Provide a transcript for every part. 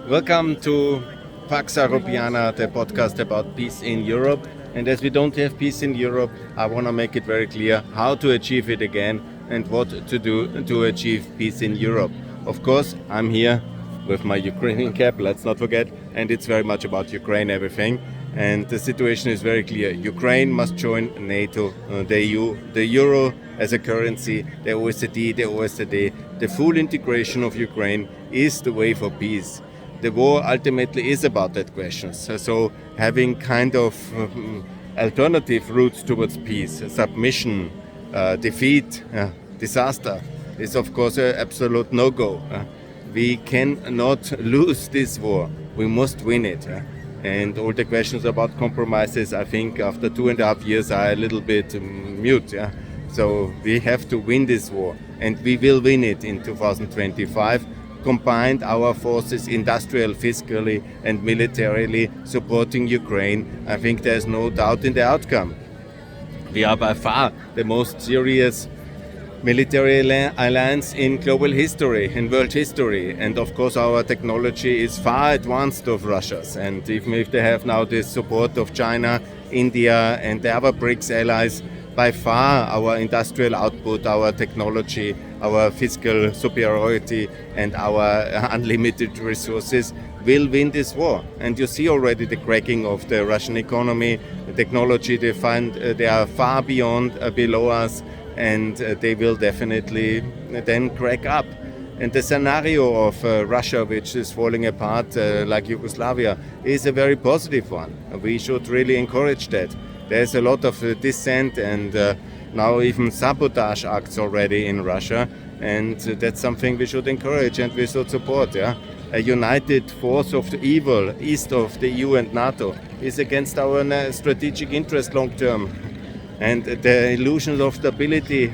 Welcome to Pax Europiana, the podcast about peace in Europe. And as we don't have peace in Europe, I want to make it very clear how to achieve it again and what to do to achieve peace in Europe. Of course, I'm here with my Ukrainian cap, let's not forget, and it's very much about Ukraine, everything. And the situation is very clear. Ukraine must join NATO, the EU, the euro as a currency, the OECD, the OECD. The full integration of Ukraine is the way for peace. The war ultimately is about that question. So having kind of alternative routes towards peace, submission, defeat, disaster is of course an absolute no-go. We cannot lose this war. We must win it. And all the questions about compromises, I think after 2.5 years are a little bit mute. So we have to win this war, and we will win it in 2025. Combined our forces industrial, fiscally and militarily supporting Ukraine, I think there's no doubt in the outcome. We are by far the most serious military alliance in global history, in world history. And of course our technology is far advanced of Russia's. And even if they have now the support of China, India and the other BRICS allies, by far our industrial output, our technology, our fiscal superiority and our unlimited resources will win this war. And you see already the cracking of the Russian economy, the technology they are far beyond, below us, and they will definitely then crack up. And the scenario of Russia, which is falling apart like Yugoslavia, is a very positive one. We should really encourage that. There's a lot of dissent and now even sabotage acts already in Russia, and that's something we should encourage and we should support. A united force of the evil east of the EU and NATO is against our strategic interest long term. And the illusions of stability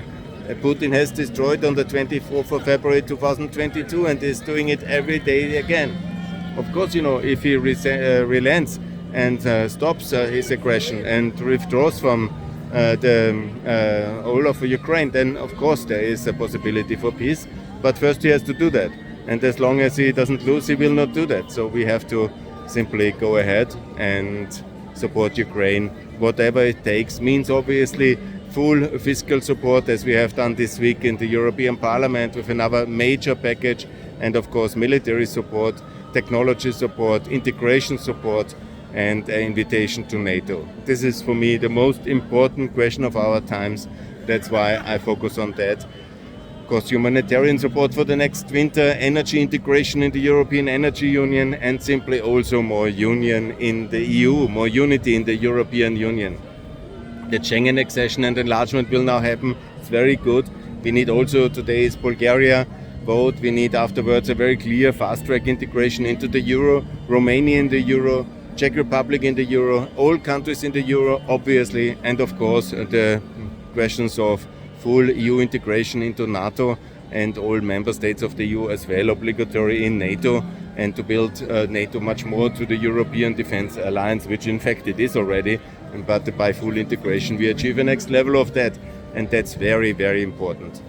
Putin has destroyed on the 24th of February 2022 and is doing it every day again. Of course, if he relents and stops his aggression and withdraws from the whole of Ukraine, then of course there is a possibility for peace. But first he has to do that. And as long as he doesn't lose, he will not do that. So we have to simply go ahead and support Ukraine. Whatever it takes means obviously full fiscal support, as we have done this week in the European Parliament with another major package, and of course military support, technology support, integration support, and an invitation to NATO. This is for me the most important question of our times. That's why I focus on that. Of course, humanitarian support for the next winter, energy integration in the European Energy Union, and simply also more union in the EU, more unity in the European Union. The Schengen accession and enlargement will now happen. It's very good. We need also today's Bulgaria vote. We need afterwards a very clear fast-track integration into the Euro, Romania in the Euro, Czech Republic in the Euro, all countries in the Euro, obviously, and of course the questions of full EU integration into NATO and all member states of the EU as well, obligatory in NATO, and to build NATO much more to the European Defence Alliance, which in fact it is already, but by full integration we achieve the next level of that, and that's very, very important.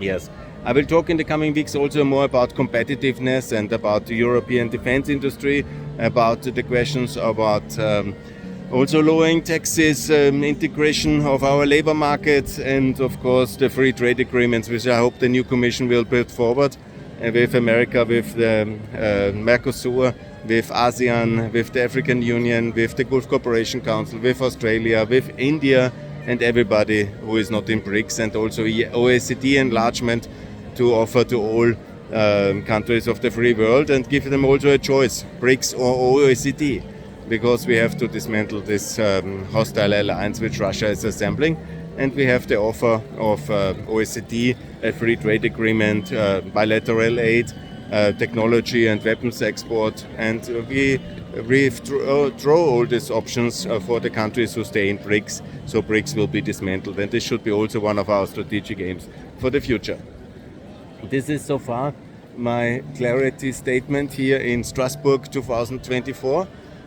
Yes. I will talk in the coming weeks also more about competitiveness and about the European defense industry, about the questions about also lowering taxes, integration of our labor markets, and of course the free trade agreements, which I hope the new Commission will put forward with America, with the Mercosur, with ASEAN, with the African Union, with the Gulf Cooperation Council, with Australia, with India, and everybody who is not in BRICS, and also OECD enlargement to offer to all countries of the free world and give them also a choice, BRICS or OECD, because we have to dismantle this hostile alliance which Russia is assembling, and we have the offer of OECD, a free trade agreement, bilateral aid, technology and weapons export, and we withdraw all these options for the countries who stay in BRICS, so BRICS will be dismantled, and this should be also one of our strategic aims for the future. This is so far my clarity statement here in Strasbourg 2024.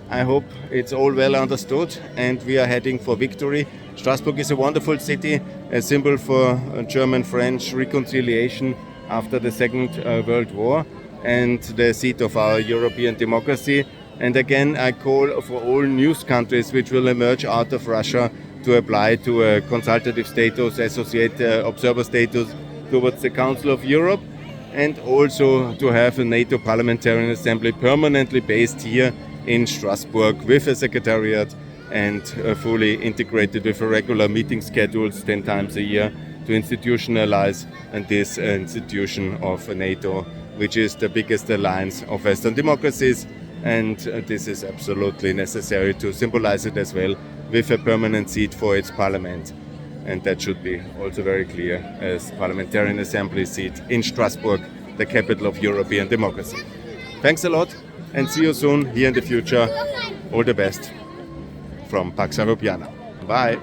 I hope it's all well understood and we are heading for victory. Strasbourg is a wonderful city, a symbol for German-French reconciliation after the Second World War. and the seat of our European democracy. And again, I call for all new countries which will emerge out of Russia to apply to a consultative status, associate observer status towards the Council of Europe, and also to have a NATO Parliamentarian Assembly permanently based here in Strasbourg with a secretariat and fully integrated with a regular meeting schedules 10 times a year to institutionalize this institution of NATO, which is the biggest alliance of Western democracies. And this is absolutely necessary to symbolize it as well with a permanent seat for its parliament. And that should be also very clear as Parliamentarian Assembly seat in Strasbourg, the capital of European democracy. Thanks a lot and see you soon here in the future. All the best from Pax Europiana. Bye.